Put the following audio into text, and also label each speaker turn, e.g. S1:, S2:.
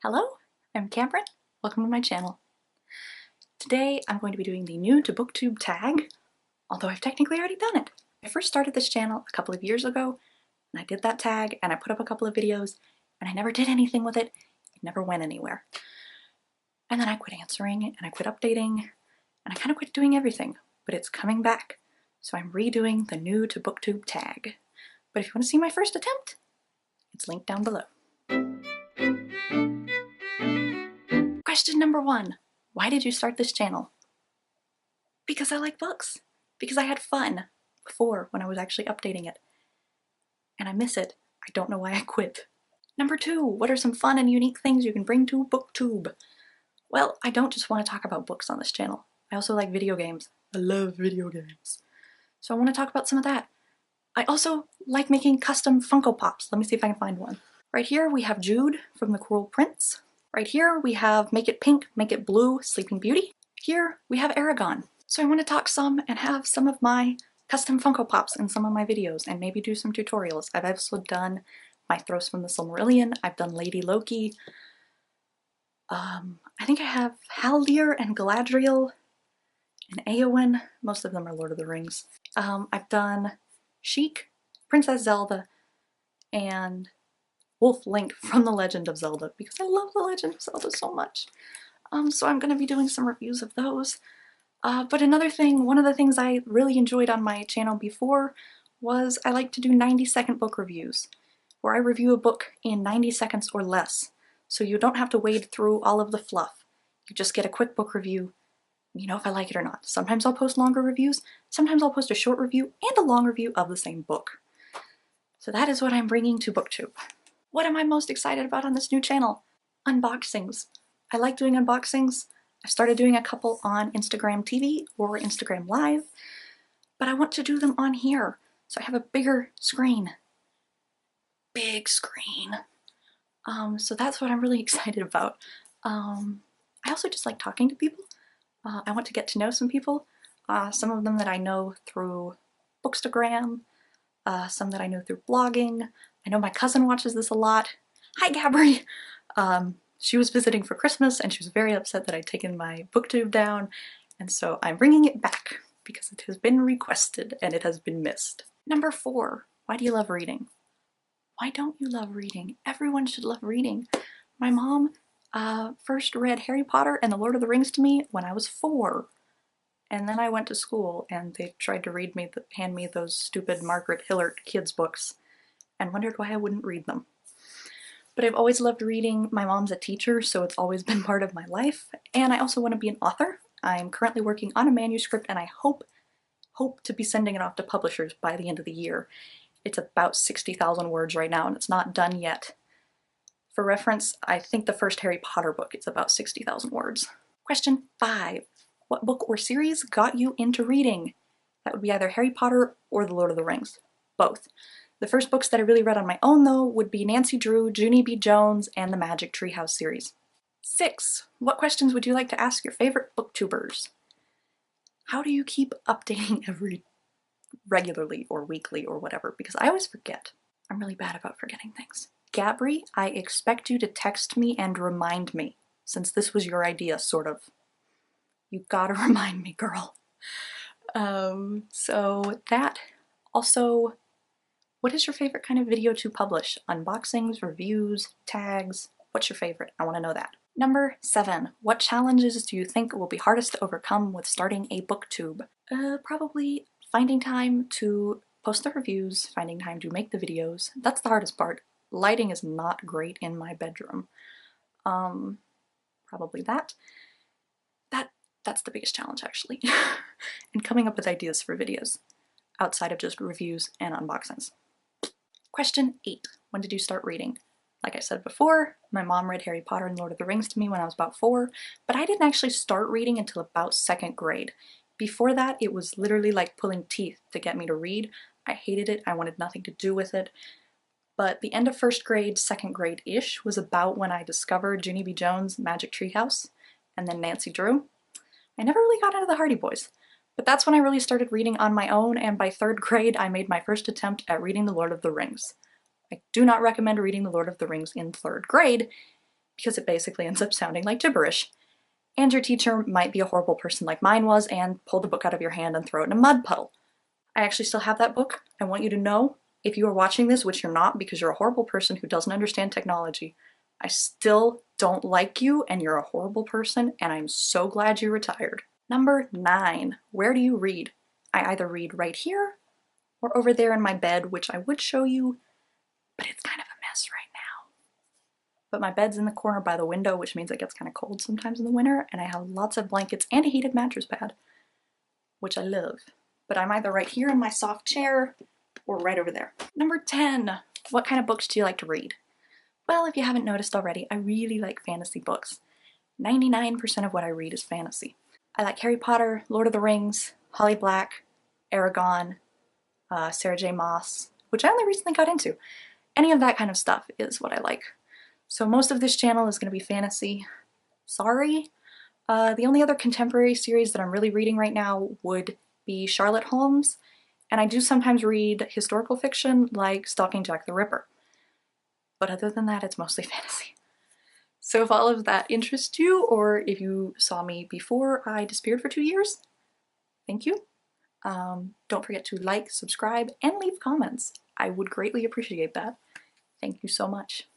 S1: Hello, I'm Cameron. Welcome to my channel. Today I'm going to be doing the new to Booktube tag, although I've technically already done it. I first started this channel a couple of years ago, and I did that tag, and I put up a couple of videos, and I never did anything with it. It never went anywhere. And then I quit answering, and I quit updating, and I kind of quit doing everything, but it's coming back. So I'm redoing the new to Booktube tag. But if you want to see my first attempt, it's linked down below. Question number 1. Why did you start this channel? Because I like books. Because I had fun before when I was actually updating it. And I miss it. I don't know why I quit. Number 2. What are some fun and unique things you can bring to Booktube? Well, I don't just want to talk about books on this channel. I also like video games. I love video games. So I want to talk about some of that. I also like making custom Funko Pops. Let me see if I can find one. Right here we have Jude from The Cruel Prince. Right here we have Make It Pink, Make It Blue, Sleeping Beauty. Here we have Aragon. So I want to talk some and have some of my custom Funko Pops in some of my videos and maybe do some tutorials. I've also done my Throws from the Silmarillion, I've done Lady Loki. I think I have Haldir and Galadriel and Éowyn. Most of them are Lord of the Rings. I've done Sheik, Princess Zelda, and Wolf Link from The Legend of Zelda because I love The Legend of Zelda so much. So I'm going to be doing some reviews of those. But another thing, one of the things I really enjoyed on my channel before was I like to do 90-second book reviews, where I review a book in 90 seconds or less. So you don't have to wade through all of the fluff. You just get a quick book review. You know if I like it or not. Sometimes I'll post longer reviews, sometimes I'll post a short review and a long review of the same book. So that is what I'm bringing to Booktube. What am I most excited about on this new channel? Unboxings. I like doing unboxings. I've started doing a couple on Instagram TV or Instagram Live, but I want to do them on here. So I have a bigger screen. Big screen. So that's what I'm really excited about. I also just like talking to people. I want to get to know some people. Some of them that I know through Bookstagram, some that I know through blogging. I know my cousin watches this a lot. Hi, Gabri! She was visiting for Christmas and she was very upset that I'd taken my booktube down, and so I'm bringing it back because it has been requested and it has been missed. Number 4. Why do you love reading? Why don't you love reading? Everyone should love reading. My mom first read Harry Potter and The Lord of the Rings to me when I was 4. And then I went to school and they tried to hand me those stupid Margaret Hillard kids books and wondered why I wouldn't read them. But I've always loved reading. My mom's a teacher, so it's always been part of my life. And I also want to be an author. I'm currently working on a manuscript and I hope to be sending it off to publishers by the end of the year. It's about 60,000 words right now and it's not done yet. For reference, I think the first Harry Potter book is about 60,000 words. Question 5. What book or series got you into reading? That would be either Harry Potter or The Lord of the Rings. Both. The first books that I really read on my own, though, would be Nancy Drew, Junie B. Jones, and the Magic Treehouse series. 6. What questions would you like to ask your favorite booktubers? How do you keep updating regularly or weekly or whatever? Because I always forget. I'm really bad about forgetting things. Gabri, I expect you to text me and remind me, since this was your idea, sort of. You gotta remind me, girl. So that. Also, what is your favorite kind of video to publish? Unboxings, reviews, tags? What's your favorite? I want to know that. Number 7. What challenges do you think will be hardest to overcome with starting a booktube? Probably finding time to post the reviews, finding time to make the videos. That's the hardest part. Lighting is not great in my bedroom. Probably that. That's the biggest challenge, actually. And coming up with ideas for videos outside of just reviews and unboxings. Question 8. When did you start reading? Like I said before, my mom read Harry Potter and Lord of the Rings to me when I was about 4, but I didn't actually start reading until about 2nd grade. Before that, it was literally like pulling teeth to get me to read. I hated it. I wanted nothing to do with it. But the end of 1st grade, 2nd grade-ish was about when I discovered Junie B. Jones' Magic Treehouse and then Nancy Drew. I never really got into the Hardy Boys, but that's when I really started reading on my own, and by 3rd grade I made my first attempt at reading The Lord of the Rings. I do not recommend reading The Lord of the Rings in 3rd grade. because it basically ends up sounding like gibberish. And your teacher might be a horrible person like mine was and pull the book out of your hand and throw it in a mud puddle. I actually still have that book. I want you to know, if you are watching this, which you're not because you're a horrible person who doesn't understand technology, I still don't like you and you're a horrible person, and I'm so glad you retired. Number 9, where do you read? I either read right here or over there in my bed, which I would show you, but it's kind of a mess right now. But my bed's in the corner by the window, which means it gets kind of cold sometimes in the winter, and I have lots of blankets and a heated mattress pad, which I love. But I'm either right here in my soft chair or right over there. Number 10, what kind of books do you like to read? Well, if you haven't noticed already, I really like fantasy books. 99% of what I read is fantasy. I like Harry Potter, Lord of the Rings, Holly Black, Aragon, Sarah J. Maas, which I only recently got into. Any of that kind of stuff is what I like. So most of this channel is going to be fantasy. Sorry. The only other contemporary series that I'm really reading right now would be Charlotte Holmes, and I do sometimes read historical fiction like Stalking Jack the Ripper. But other than that, it's mostly fantasy. So if all of that interests you, or if you saw me before I disappeared for 2 years, thank you. Don't forget to like, subscribe, and leave comments. I would greatly appreciate that. Thank you so much.